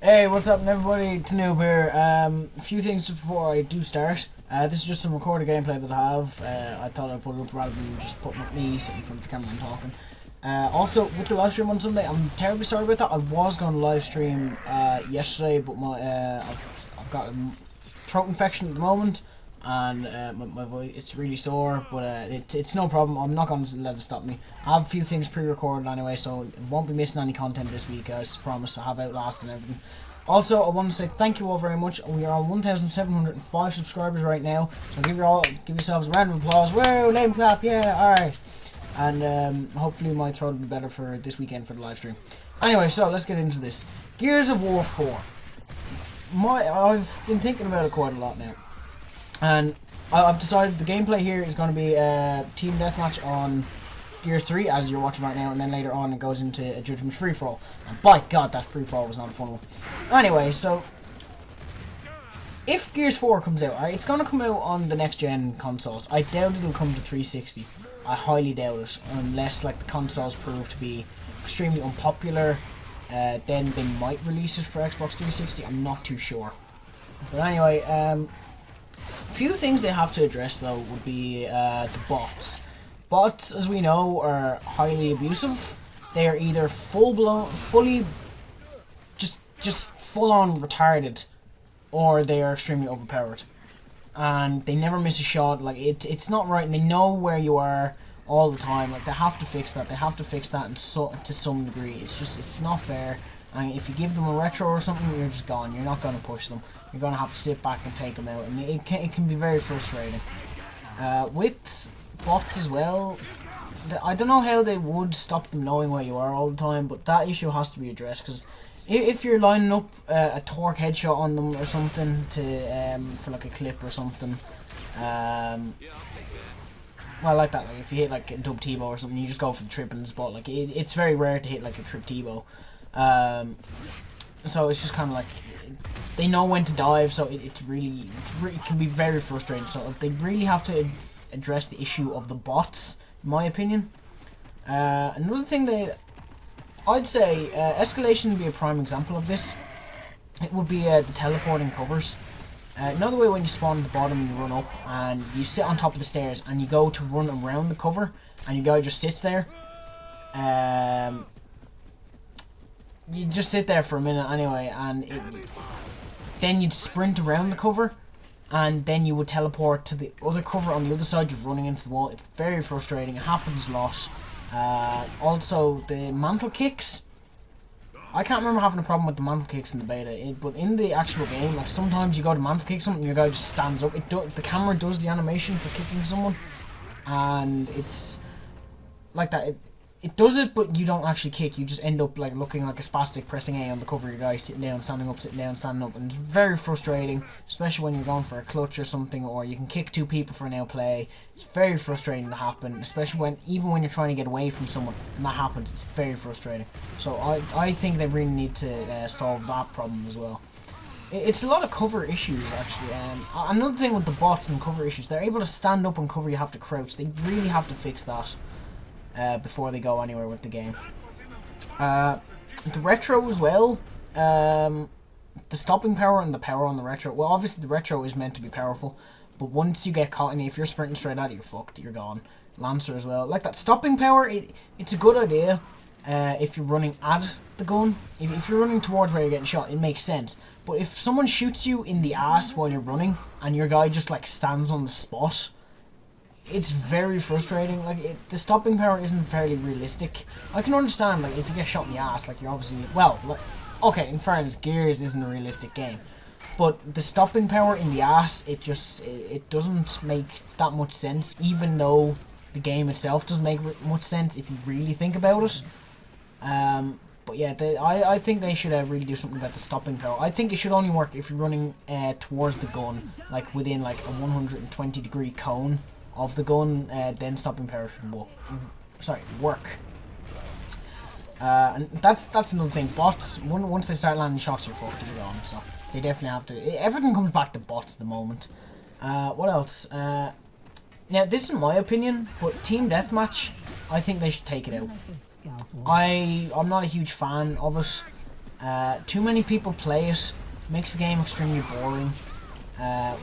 Hey, what's up everybody, it's Noob here. A few things just before I do start. This is just some recorded gameplay that I have. I thought I'd put it up rather than just putting up me sitting in front of the camera and talking. Also, with the live stream on Sunday, I'm terribly sorry about that. I was going to live stream yesterday, but I've got a throat infection at the moment, and my voice, it's really sore, but it's no problem. I'm not going to let it stop me. I have a few things pre-recorded anyway, so it won't be missing any content this week, guys. I promise. I have Outlast and everything. Also, I want to say thank you all very much. We are on 1,705 subscribers right now, so give yourselves a round of applause. Whoa, name clap, yeah, alright. And hopefully my throat will be better for this weekend for the live stream. Anyway, so let's get into this. Gears of War 4. I've been thinking about it quite a lot now. And I've decided the gameplay here is going to be a team deathmatch on Gears 3, as you're watching right now, and then later on it goes into a Judgment free-for-all. And by God, that free-for-all was not a fun one. Anyway, so if Gears 4 comes out, right, it's going to come out on the next-gen consoles. I doubt it'll come to 360. I highly doubt it, unless like the consoles prove to be extremely unpopular. Then they might release it for Xbox 360. I'm not too sure. But anyway, a few things they have to address though would be the bots. Bots, as we know, are highly abusive. They are either just full-on retarded, or they are extremely overpowered, and they never miss a shot. Like it's not right, and they know where you are all the time. Like they have to fix that. They have to fix that, and to some degree, it's not fair. And if you give them a retro or something, you're just gone. You're not going to push them. You're going to have to sit back and take them out, and it can be very frustrating. With bots as well, I don't know how they would stop them knowing where you are all the time, but that issue has to be addressed, because if you're lining up a torque headshot on them or something to for like a clip or something, well, like that, like if you hit like a dub T-bow or something, you just go for the trip in the spot. Like it's very rare to hit like a trip T-bow, so it's just kind of like they know when to dive, so it can be very frustrating. So they really have to address the issue of the bots, in my opinion. Another thing that I'd say, Escalation would be a prime example of this. It would be the teleporting covers. Another way, when you spawn at the bottom and you run up and you sit on top of the stairs and you go to run around the cover and your guy just sits there. You just sit there for a minute anyway, and then you'd sprint around the cover, and then you would teleport to the other cover on the other side. You're running into the wall. It's very frustrating. It happens a lot. Also, the mantle kicks. I can't remember having a problem with the mantle kicks in the beta, but in the actual game, like sometimes you go to mantle kick something, your guy just stands up. The camera does the animation for kicking someone, and it's like that. It does it, but you don't actually kick. You just end up like looking like a spastic pressing A on the cover of your guy, sitting down, standing up, sitting down, standing up, and it's very frustrating, especially when you're going for a clutch or something, or you can kick two people for an outplay. It's very frustrating to happen, especially even when you're trying to get away from someone, and that happens. It's very frustrating. So I think they really need to solve that problem as well. It's a lot of cover issues, actually. Another thing with the bots and cover issues, they're able to stand up and cover. You have to crouch. They really have to fix that before they go anywhere with the game. The retro as well, the stopping power and the power on the retro. Well, obviously the retro is meant to be powerful, but once you get caught in it, if you're sprinting straight at it, you're fucked. You're gone. Lancer as well. Like that stopping power, it's a good idea if you're running at the gun. If you're running towards where you're getting shot, it makes sense. But if someone shoots you in the ass while you're running and your guy just like stands on the spot, it's very frustrating. Like the stopping power isn't fairly realistic. I can understand, like if you get shot in the ass, like you're obviously, well, like, okay, in fairness, Gears isn't a realistic game, but the stopping power in the ass, it doesn't make that much sense, even though the game itself doesn't make much sense if you really think about it. But yeah, I think they should really do something about the stopping power. I think it should only work if you're running towards the gun, like within like a 120-degree cone of the gun, then stopping power should work. And that's another thing. Bots, once they start landing shots, you're fucked. You're gone. So they definitely have to. Everything comes back to bots at the moment. What else? Now this is my opinion, but team deathmatch, I think they should take it out. I'm not a huge fan of it. Too many people play it, makes the game extremely boring.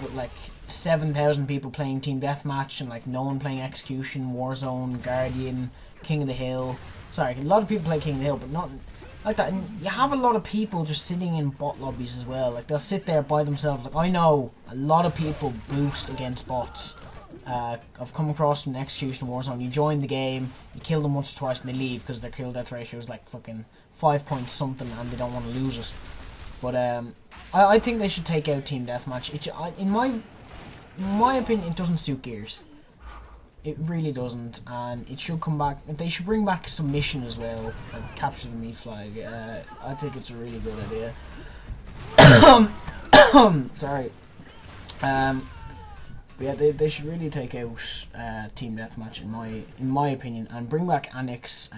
With like 7,000 people playing Team Deathmatch and like no one playing Execution, Warzone, Guardian, King of the Hill. Sorry, a lot of people play King of the Hill, but not like that. And you have a lot of people just sitting in bot lobbies as well. Like they'll sit there by themselves. Like I know a lot of people boost against bots. I've come across from Execution, Warzone. You join the game, you kill them once or twice, and they leave because their kill death ratio is like fucking 5 point something, and they don't want to lose it. But I think they should take out Team Deathmatch. In my opinion, it doesn't suit Gears. It really doesn't, and it should come back. They should bring back submission as well, like capture the meat flag. I think it's a really good idea. Sorry. But yeah, they should really take out Team Deathmatch in my opinion, and bring back Annex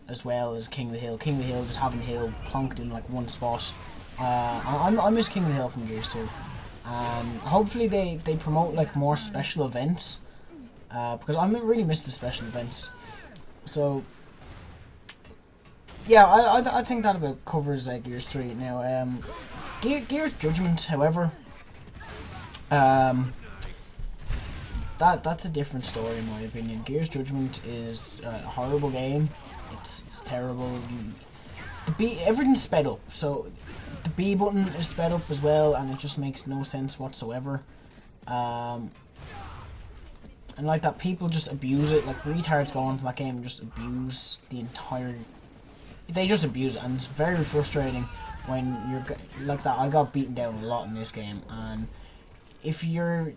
as well as King of the Hill. King of the Hill, just having the hill plonked in like one spot. I miss King of the Hill from Gears 2. Hopefully they promote like more special events, because I really miss the special events. So yeah, I think that about covers Gears 3 now. Gears Judgment, however, that's a different story in my opinion. Gears Judgment is a horrible game. It's terrible. Everything's sped up, so the B button is sped up as well, and it just makes no sense whatsoever. And like that, people just abuse it. Like retards go onto that game and just abuse the entire. They just abuse it, and it's very frustrating when you're like that. I got beaten down a lot in this game, and if you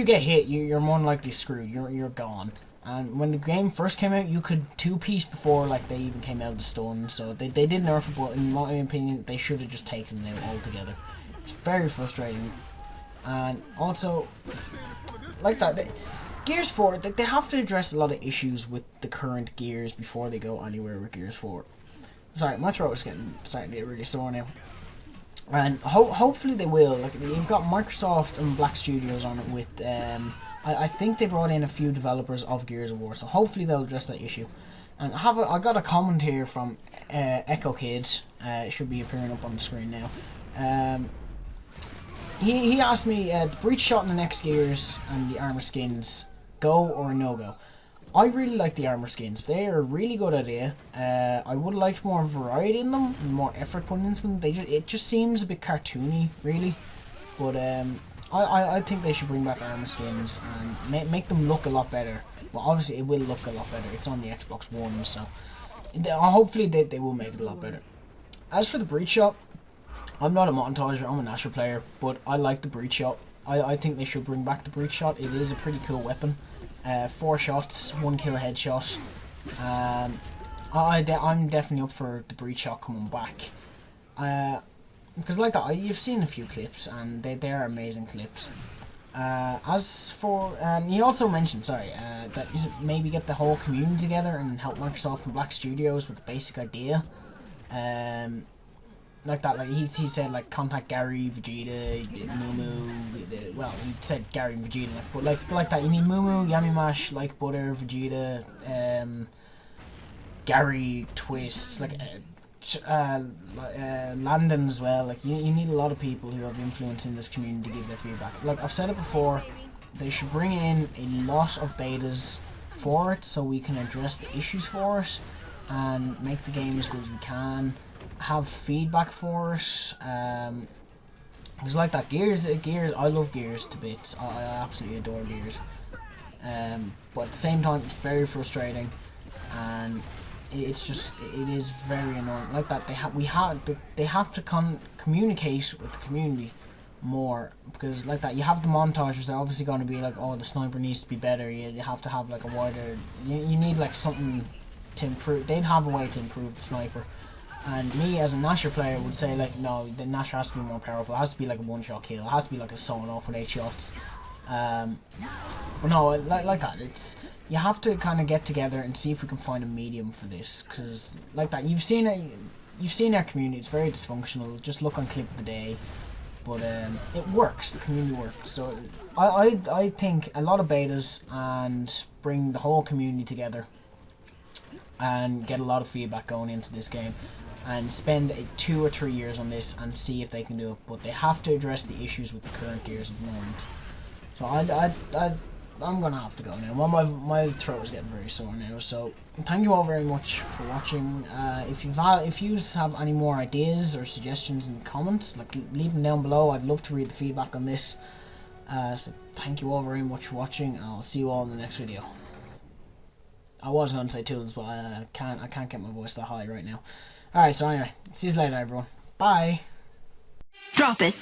get hit, you're more than likely screwed. You're gone. And when the game first came out, you could two-piece before like they even came out of the stun. So they did nerf it, but in my opinion, they should have just taken it out altogether. It's very frustrating. And also, like that, Gears 4, they have to address a lot of issues with the current Gears before they go anywhere with Gears 4. Sorry, my throat is starting to get really sore now. And hopefully they will. Like you've got Microsoft and Black Studios on it with I think they brought in a few developers of Gears of War, so hopefully they'll address that issue. And I got a comment here from Echo Kid. It should be appearing up on the screen now. He asked me the breach shot in the next Gears and the armor skins, go or no go. I really like the armor skins. They are a really good idea. I would have liked more variety in them and more effort put into them. It just seems a bit cartoony, really. But I think they should bring back armor skins and make them look a lot better. Well, obviously it will look a lot better. It's on the Xbox One, so hopefully they will make it a lot better. As for the breach shot, I'm not a montager. I'm a Nasher player, but I like the breach shot. I think they should bring back the breach shot. It is a pretty cool weapon. 4 shots, 1 kill headshot. I'm definitely up for the breach shot coming back. Because like that, you've seen a few clips, and they are amazing clips. As for, he also mentioned, that he maybe get the whole community together and help Microsoft and Black Studios with the basic idea. Like that, like he said, like contact Gary, Vegeta, Mumu. Well, he said Gary and Vegeta, but like that, you need Mumu, Yami Mash, Like Butter, Vegeta, Gary, Twists, like Landon as well. Like you need a lot of people who have influence in this community to give their feedback. Like I've said it before, they should bring in a lot of betas for it so we can address the issues for it and make the game as good as we can. Have feedback for it. It's like that. Gears. I love Gears to bits. I absolutely adore Gears. But at the same time, it's very frustrating, and it is very annoying. Like that, they have to communicate with the community more, because like that, you have the montages. They're obviously going to be like, oh, the sniper needs to be better. You have to have like a wider. You need like something to improve. They'd have a way to improve the sniper. And me as a Nasher player would say like, no, the Nasher has to be more powerful. It has to be like a one-shot kill. It has to be like a sawn off with 8 shots. But no, like that, you have to kind of get together and see if we can find a medium for this, because like that, you've seen our community. It's very dysfunctional. Just look on Clip of the Day, but it works. The community works. So I think a lot of betas and bring the whole community together and get a lot of feedback going into this game. and spend 2 or 3 years on this and see if they can do it. But they have to address the issues with the current gears at the moment. So I'm gonna have to go now. My throat is getting very sore now. So thank you all very much for watching. If you have any more ideas or suggestions in the comments, like, leave them down below. I'd love to read the feedback on this. So thank you all very much for watching. I'll see you all in the next video. I was going to say tools, but I can't get my voice that high right now. Alright, so anyway, see you later everyone. Bye! Drop it!